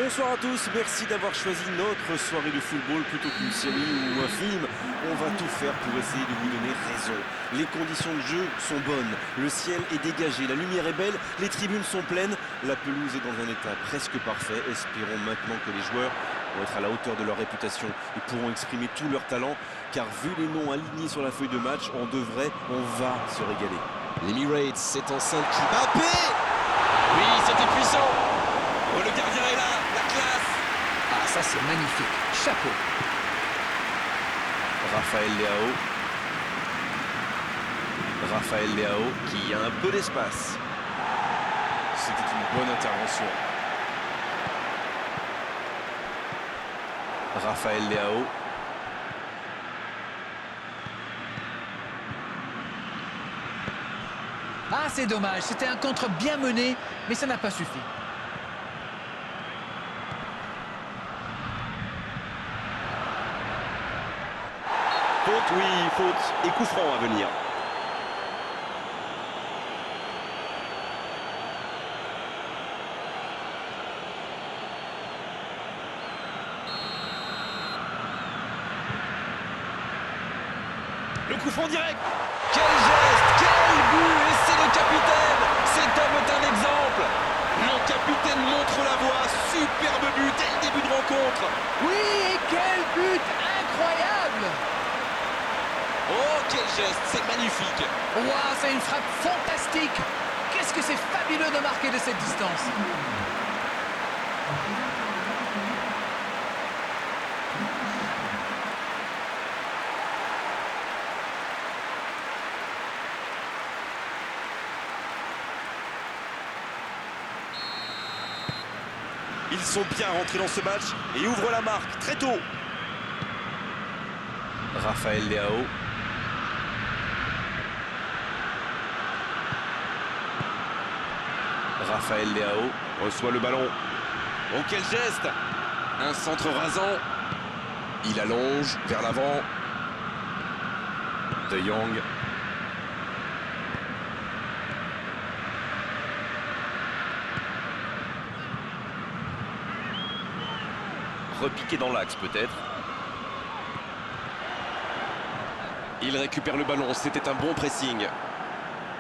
Bonsoir à tous, merci d'avoir choisi notre soirée de football plutôt qu'une série ou un film. On va tout faire pour essayer de vous donner raison. Les conditions de jeu sont bonnes, le ciel est dégagé, la lumière est belle, les tribunes sont pleines, la pelouse est dans un état presque parfait. Espérons maintenant que les joueurs vont être à la hauteur de leur réputation et pourront exprimer tout leur talent, car vu les noms alignés sur la feuille de match, on va se régaler. L'Emirates, c'est enceinte qui... Mbappé! Oui, c'était puissant. Oh, le gardien est là, la classe. Ah, ça c'est magnifique. Chapeau. Raphaël Leao qui a un peu d'espace. C'était une bonne intervention. Raphaël Leao. Ah, c'est dommage. C'était un contre bien mené, mais ça n'a pas suffi. Faute, oui, faute. Et coup franc à venir. Le coup franc direct. Quel geste, quel but. Et c'est le capitaine. Cet homme est un exemple. Le capitaine montre la voie. Superbe but dès le début de rencontre. Oui, et quel but incroyable! Oh, quel geste, c'est magnifique. Ouah, c'est une frappe fantastique! Qu'est-ce que c'est fabuleux de marquer de cette distance! Ils sont bien rentrés dans ce match et ouvrent la marque très tôt. Raphaël Leao. Raphaël Leao Reçoit le ballon. Oh, quel geste. Un centre rasant. Il allonge vers l'avant. De Jong. Repiqué dans l'axe peut-être. Il récupère le ballon, c'était un bon pressing.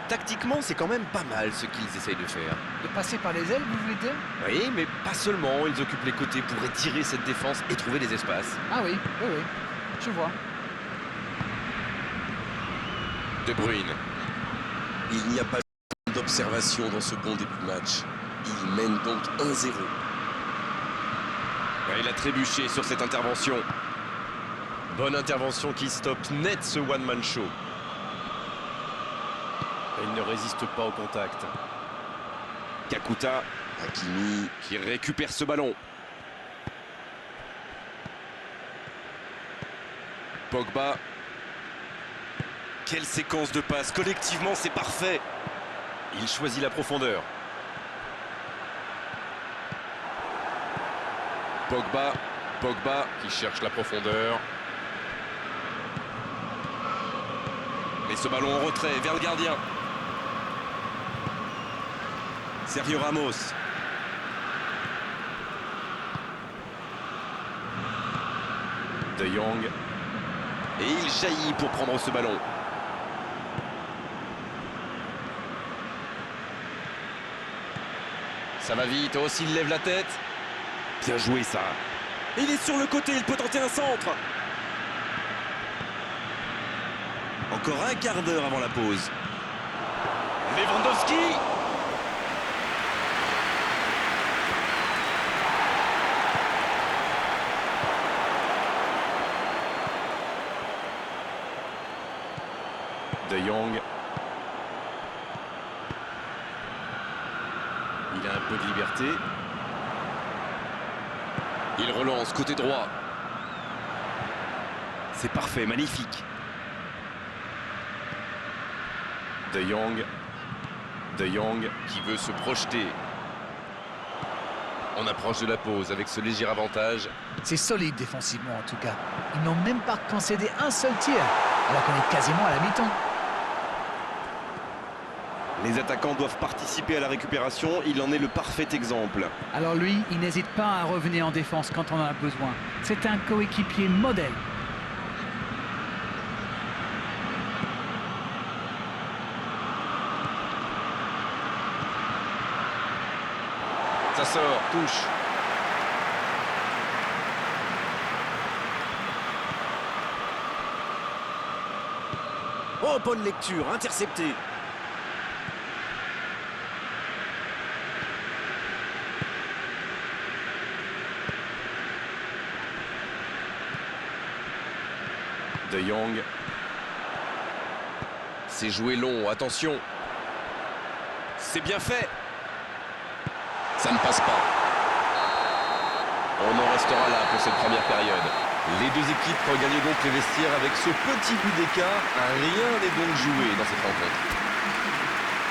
Tactiquement, c'est quand même pas mal ce qu'ils essayent de faire. De passer par les ailes, vous voulez dire? Oui, mais pas seulement. Ils occupent les côtés pour étirer cette défense et trouver des espaces. Ah oui, oui, oui. Je vois. De Bruyne. Il n'y a pas d'observation dans ce bon début de match. Il mène donc 1-0. Il a trébuché sur cette intervention. Bonne intervention qui stoppe net ce one-man show. Et il ne résiste pas au contact. Kakuta Hakimi, qui récupère ce ballon. Pogba. Quelle séquence de passes. Collectivement, c'est parfait. Il choisit la profondeur. Pogba qui cherche la profondeur. Et ce ballon en retrait vers le gardien. Sergio Ramos. De Jong. Et il jaillit pour prendre ce ballon. Ça va vite. Oh, s'il lève la tête. Bien joué ça. Et il est sur le côté, il peut tenter un centre. Encore un quart d'heure avant la pause. Lewandowski. De Jong. Il a un peu de liberté. Il relance côté droit. C'est parfait, magnifique. De Jong. De Jong. Qui veut se projeter. On approche de la pause avec ce léger avantage. C'est solide défensivement en tout cas. Ils n'ont même pas concédé un seul tir, alors qu'on est quasiment à la mi-temps. Les attaquants doivent participer à la récupération, il en est le parfait exemple. Alors lui, il n'hésite pas à revenir en défense quand on en a besoin. C'est un coéquipier modèle. Ça sort, touche. Oh, bonne lecture, intercepté. De Jong. C'est joué long, attention. C'est bien fait. Ça ne passe pas. On en restera là pour cette première période. Les deux équipes regagnent donc les vestiaires avec ce petit but d'écart. Rien n'est donc joué dans cette rencontre.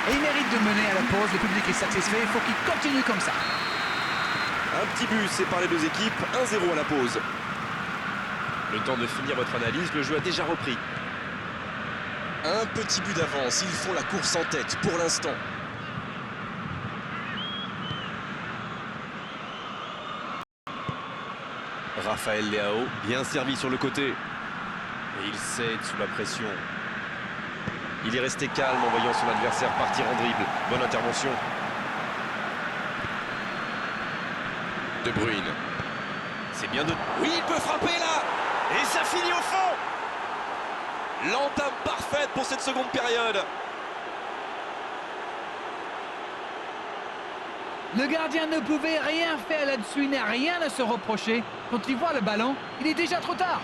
Et il mérite de mener à la pause, le public est satisfait, il faut qu'il continue comme ça. Un petit but sépare les deux équipes, 1-0 à la pause. Le temps de finir votre analyse, le jeu a déjà repris. Un petit but d'avance, ils font la course en tête pour l'instant. Raphaël Leao, bien servi sur le côté. Et il cède sous la pression. Il est resté calme en voyant son adversaire partir en dribble. Bonne intervention. De Bruyne. C'est bien de... Oui, il peut frapper là. Et ça finit au fond. L'entame parfaite pour cette seconde période. Le gardien ne pouvait rien faire là-dessus, il n'a rien à se reprocher. Quand il voit le ballon, il est déjà trop tard.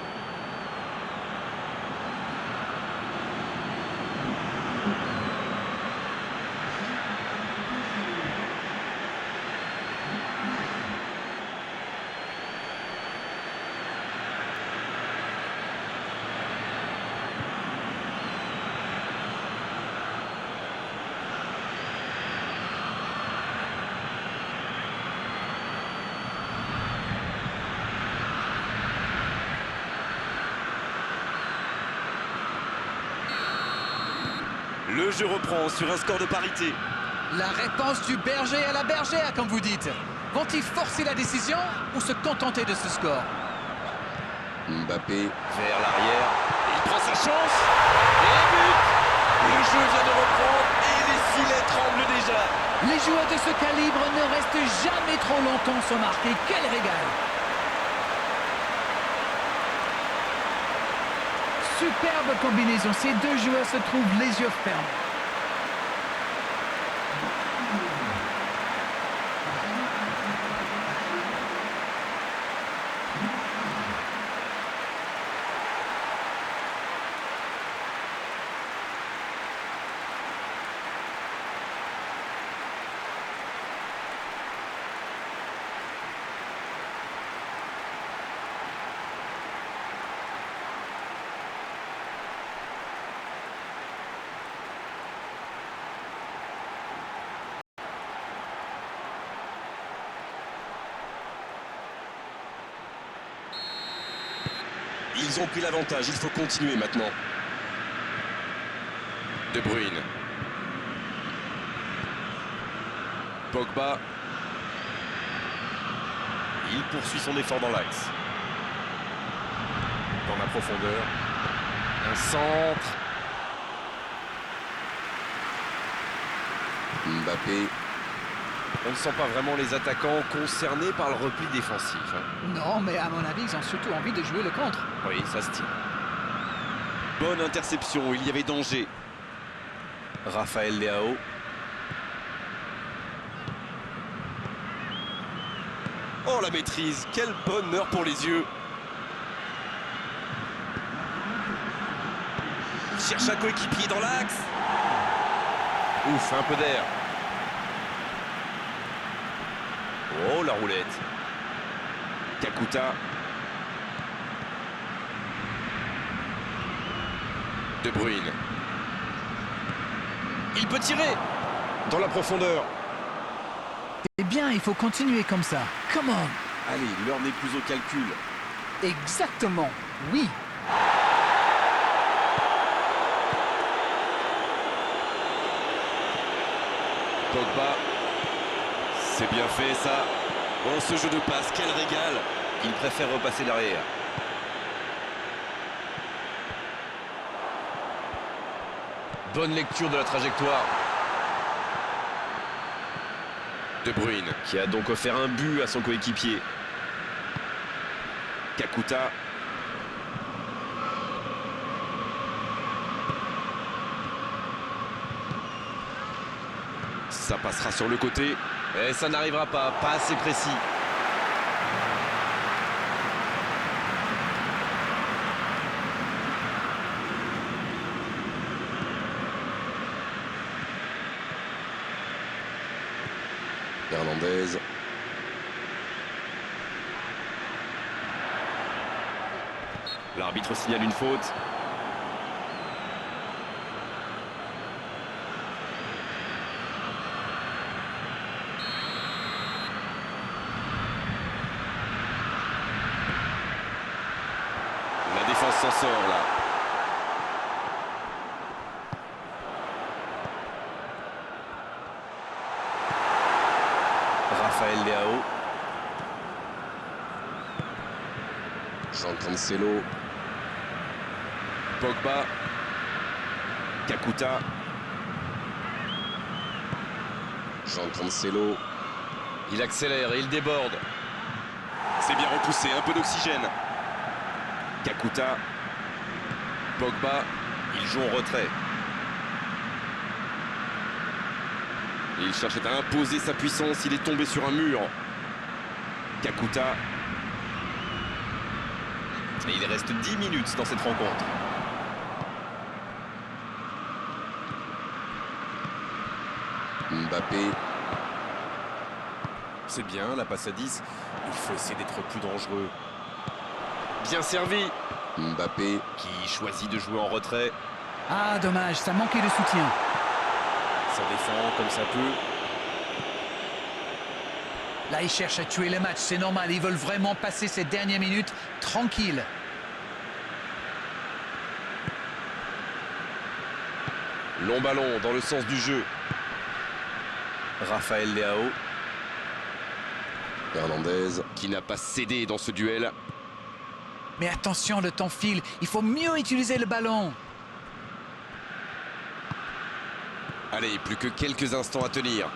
Le jeu reprend sur un score de parité. La réponse du berger à la bergère, comme vous dites. Vont-ils forcer la décision ou se contenter de ce score? Mbappé. Vers l'arrière. Il prend sa chance. Et but. Le jeu vient de reprendre et les filets tremblent déjà. Les joueurs de ce calibre ne restent jamais trop longtemps sans marquer. Quel régal! Superbe combinaison. Ces deux joueurs se trouvent les yeux fermés. Ils ont pris l'avantage, il faut continuer maintenant. De Bruyne. Pogba. Il poursuit son effort dans l'axe. Dans la profondeur. Un centre. Mbappé. On ne sent pas vraiment les attaquants concernés par le repli défensif. Non, mais à mon avis, ils ont surtout envie de jouer le contre. Oui, ça se tient. Bonne interception, il y avait danger. Raphaël Leao. Oh, la maîtrise, quel bonheur pour les yeux. Il cherche un coéquipier dans l'axe. Ouf, un peu d'air. Oh, la roulette. Kakuta. De Bruyne. Il peut tirer. Dans la profondeur. Eh bien, il faut continuer comme ça. Come on! Allez, l'heure n'est plus au calcul. Exactement, oui. Pogba. C'est bien fait ça. Oh, ce jeu de passe, quel régal. Il préfère repasser derrière. Bonne lecture de la trajectoire. De Bruyne. Qui a donc offert un but à son coéquipier. Kakuta. Ça passera sur le côté. Et ça n'arrivera pas assez précis. Hernandez. L'arbitre signale une faute. La défense s'en sort là. Rafael Leao. Jean Cancelo. Pogba. Kakuta. Jean Cancelo. Il accélère et il déborde. C'est bien repoussé, un peu d'oxygène. Kakuta. Pogba. Il joue en retrait. Il cherchait à imposer sa puissance, il est tombé sur un mur. Kakuta. Et il reste 10 minutes dans cette rencontre. Mbappé. C'est bien, la passe à 10. Il faut essayer d'être plus dangereux. Bien servi. Mbappé. Qui choisit de jouer en retrait. Ah, dommage, ça manquait de soutien. Ça défend comme ça peut. Là, ils cherchent à tuer le match, c'est normal. Ils veulent vraiment passer ces dernières minutes tranquilles. Long ballon dans le sens du jeu. Rafael Leao. Hernandez. Qui n'a pas cédé dans ce duel. Mais attention, le temps file. Il faut mieux utiliser le ballon. Allez, plus que quelques instants à tenir.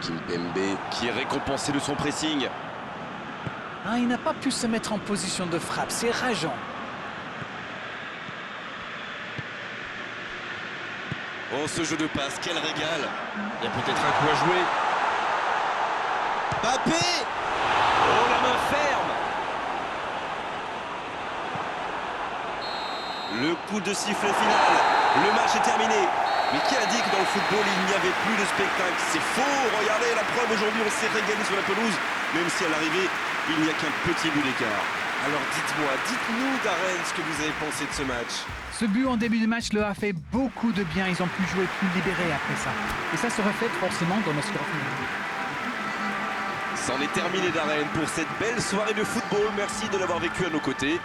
Kimpembe. Qui est récompensé de son pressing. Ah, il n'a pas pu se mettre en position de frappe, c'est rageant. Oh, ce jeu de passe, quel régal. Il y a peut-être un coup à jouer. Mbappé. Oh, la main ferme. Le coup de sifflet final. Le match est terminé. Mais qui a dit que dans le football, il n'y avait plus de spectacle? C'est faux. Regardez la preuve, aujourd'hui, on s'est régalé sur la pelouse. Même si à l'arrivée, il n'y a qu'un petit bout d'écart. Alors dites-moi, dites-nous Darren ce que vous avez pensé de ce match. Ce but en début de match leur a fait beaucoup de bien. Ils ont pu jouer plus libérés après ça. Et ça se reflète forcément dans le score final. C'en est terminé Darren pour cette belle soirée de football. Merci de l'avoir vécu à nos côtés.